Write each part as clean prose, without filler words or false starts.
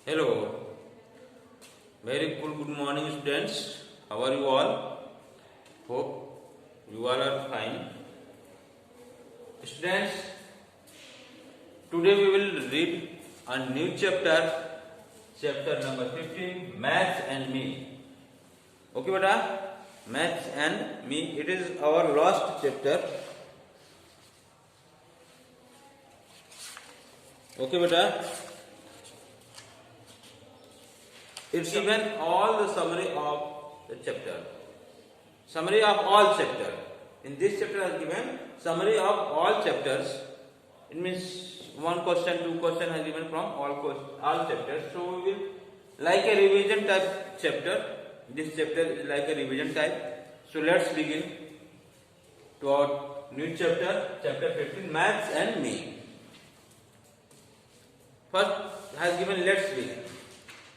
Hello, very good morning, students. How are you all? Hope you all are fine. Students, today we will read a new chapter, chapter number 15, Maths and Me. Okay, beta? Maths and Me. It is our last chapter. Okay, beta? It's given all the summary of the chapter. Summary of all chapter. In this chapter has given summary of all chapters. It means one question, two question has given from all chapters. So we will like a revision type chapter. This chapter is like a revision type. So let's begin to our new chapter, chapter 15, Maths and Me. First has given let's begin.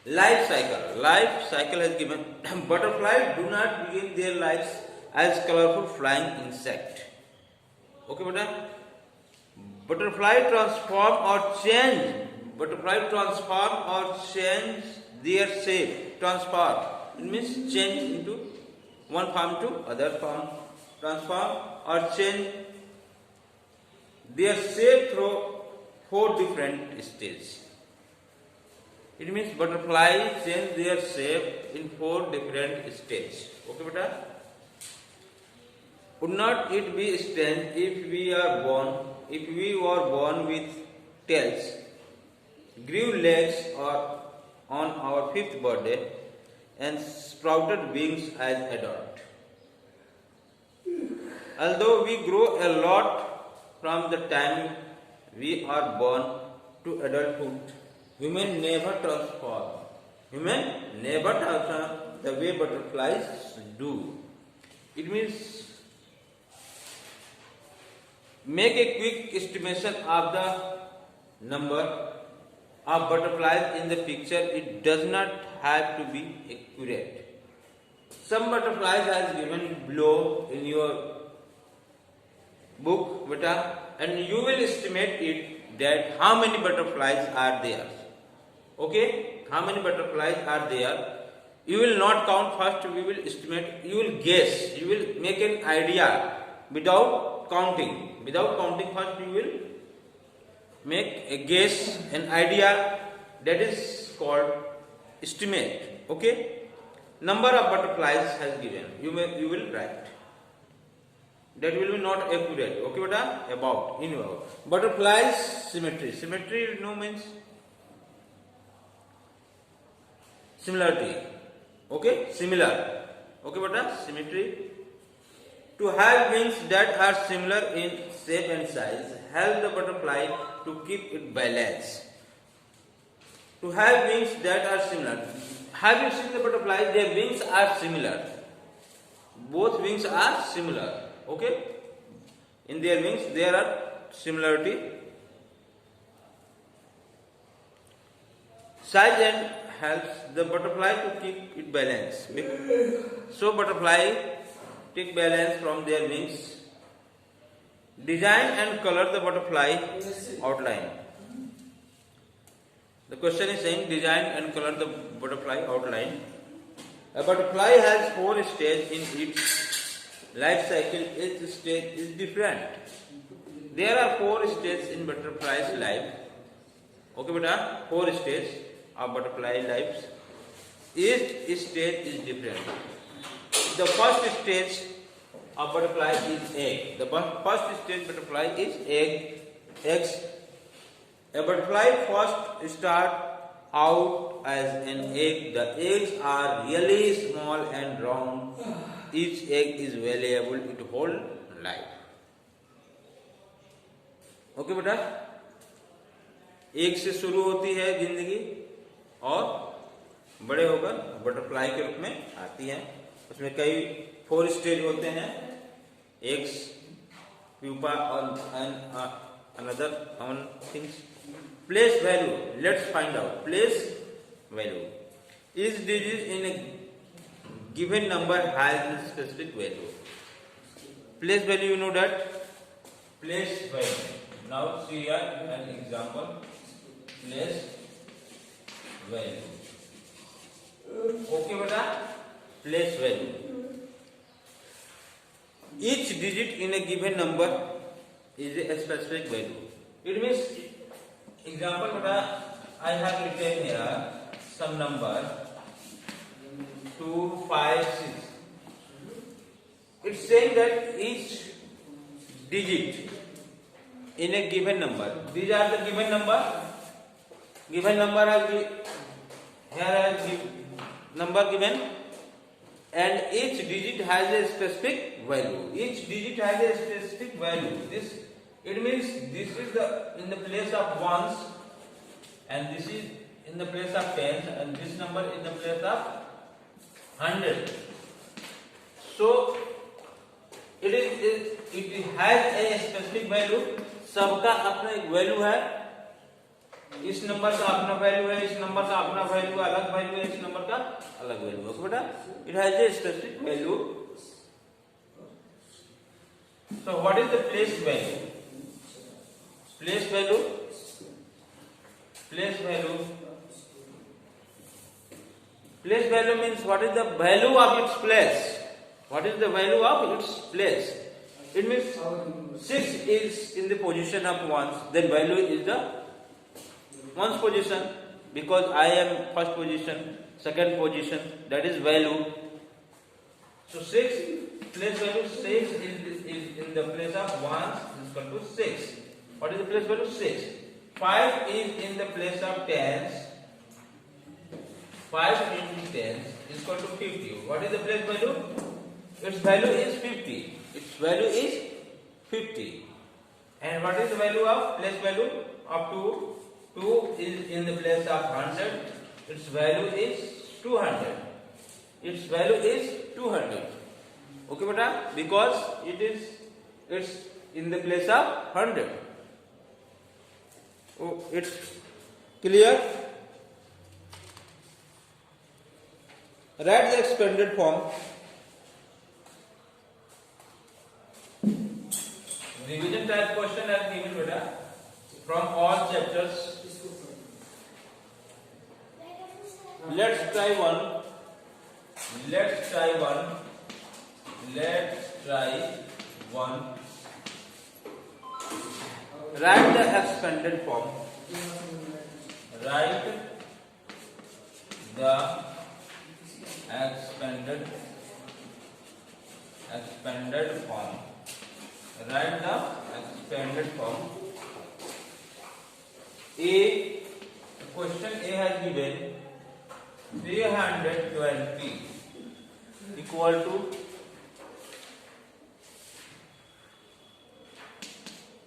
Life cycle. Life cycle has given butterflies do not begin their lives as colorful flying insect. Okay, beta? Butterfly transform or change. Butterfly transform or change their shape. Transform. It means change into one form to other form. Transform or change their shape through 4 different stages. It means butterflies change their shape in 4 different stages. Okay, beta? Would not it be strange if we were born with tails, grew legs or on our 5th birthday, and sprouted wings as adult? Although we grow a lot from the time we are born to adulthood, women never transform. Women never transform the way butterflies do. It means make a quick estimation of the number of butterflies in the picture. It does not have to be accurate. Some butterflies are given below in your book, beta, and you will estimate it that how many butterflies are there. Okay, how many butterflies are there? You will not count first, we will estimate, you will guess, you will make an idea without counting. Without counting first, you will make a guess, an idea, that is called estimate. Okay, number of butterflies has given, you will write. That will be not accurate. Okay, beta? About, in about. Butterflies symmetry. Symmetry, you know, means similarity. Okay, similar. Okay, beta? Symmetry. To have wings that are similar in shape and size help the butterfly to keep it balanced. To have wings that are similar. Have you seen the butterfly? Their wings are similar. Both wings are similar. Okay? In their wings there are similarity. Size and helps the butterfly to keep it balanced. So butterfly take balance from their wings. Design and color the butterfly outline. The question is saying design and color the butterfly outline. A butterfly has 4 stages in its life cycle. Each stage is different. There are 4 stages in butterfly's life. Okay, beta? 4 stages of butterfly lives. Each stage is different. The first stage of butterfly is egg. The first stage butterfly is eggs. A butterfly first start out as an egg. The eggs are really small and round. Each egg is valuable to hold life. Okay बेटा, एक से शुरू होती है जिंदगी और बड़े होकर बटरफ्लाई के रूप में आती है. उसमें कई 4 स्टेज होते हैं. एग्स, प्यूपा और another common things. Place value. Let's find out place value. Each digit in a given number has a specific value. Place value, you know that. Place value. Now see here an example. Place value. Okay बेटा, place value. Each digit in a given number is a specific value. It means, example beta, I have written here some number 2, 5, 6. It's saying that each digit in a given number, these are the given number. Given number has number given, and each digit has a specific value. Each digit has a specific value. This, it means this is the in the place of ones, and this is in the place of tens, and this number in the place of 100. So it has a specific value. सबका अपना एक value है. इस number का अपना value है, इस number का अपना वैल्यू, अलग वैल्यू है, इस नंबर का अलग वैल्यू है. बेटा, it has a specific value. So what is the place value? Place value. Place value. Place value means what is the value of its place. What is the value of its place? It means 6 is in the position of ones, then value is the ones position, because I am first position, second position, that is value. So 6 place value, 6 is in the place of ones, is equal to 6. What is the place value? 6. 5 is in the place of tens. 5 into tens is equal to 50. What is the place value? Its value is 50. Its value is 50. And what is the value of place value of 2? 2 is in the place of 100. Its value is 200. Its value is 200. Okay, beta? Because it's in the place of 100. Oh, it's clear? Write the expanded form. Revision type question are given beta from all chapters. Let's try one. Write the expanded form. Write the expanded form. Write the expanded form. Question A has given 320 equal to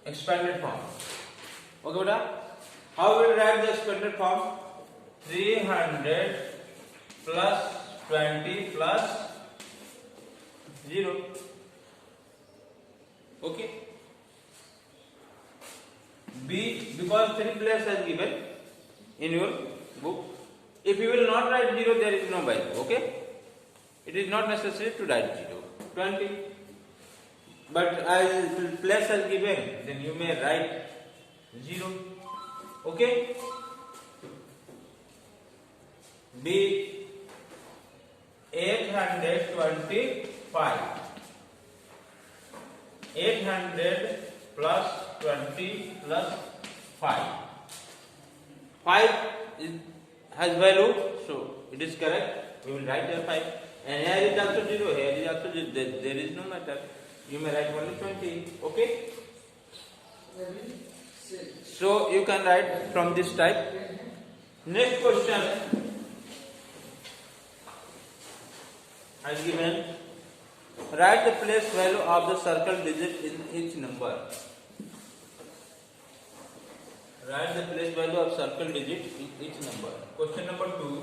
expanded form. Okay, beta? How will we write the expanded form? 300 plus 20 plus 0. Okay. B, because 3 place has given in your book. If you will not write 0, there is no value. Okay. It is not necessary to write 0. 20. But as place has given, then you may write 0. Okay. B, 825. 800 plus 20 plus 5. 5 has value, so it is correct. We will write there 5. And here is also 0, here is also 0. There is no matter. You may write only 20. Okay? So you can write from this type. Next question has given. Write the place value of the circle digit in each number. Write the place value of circle digit in each number. Question number 2.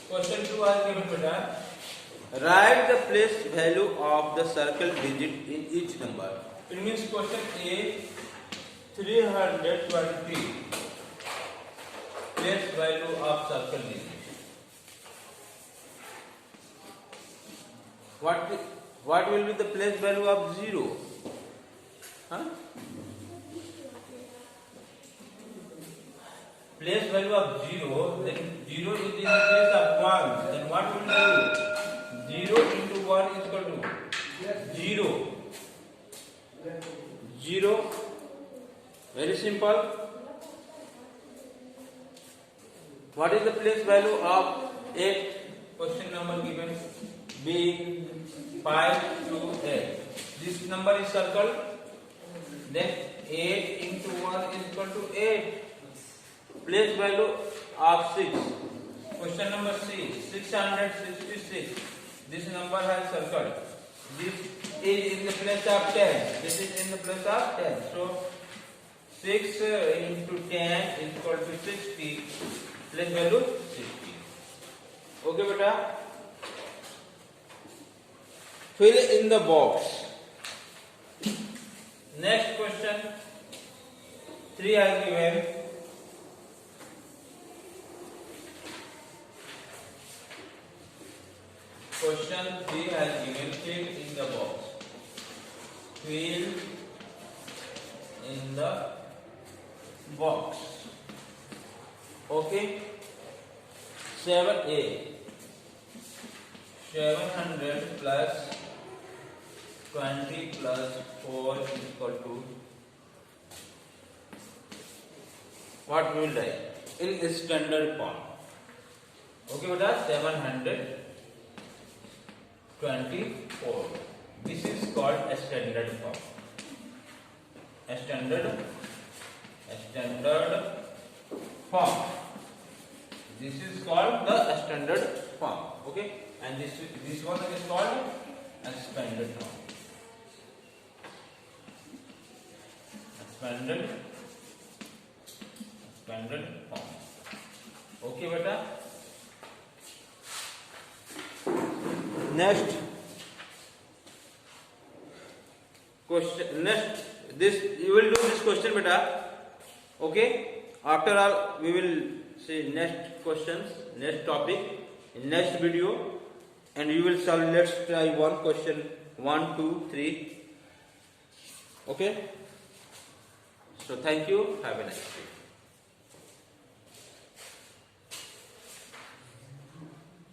Question 2 has given beta. Write the place value of the circle digit in each number. It means question A, 320. Place value of circle digit. What will be the place value of 0? Huh? place value of 0, then 0 is in the place of 1, then what will do? 0 into 1 is equal to 0. 0. Very simple. What is the place value of 8? Question number given. B 5 to 8. This number is circled. Then 8 into 1 is equal to 8. Place value of 6. Question number C. 666. This number has circled. This is in the place of 10. This is in the place of 10. So 6 into 10 is equal to 60. Place value 60. Okay, beta. Fill in the box. Next question. 3 are given. Question 3 has given. Fill in the box. Fill in the box. Okay. 7a. 700 plus 20 plus 4 is equal to what we will write in standard form. Okay, beta. 724. This is called a standard form. A standard form. This is called the standard form. Okay, and this one is called expanded form. Expanded form. Okay, beta. Next question. This you will do this question, beta. Okay. After all, we will see next questions, next topic in next video, and you will solve. Let's try one question, 1, 2, 3. Okay. So thank you. Have a nice day.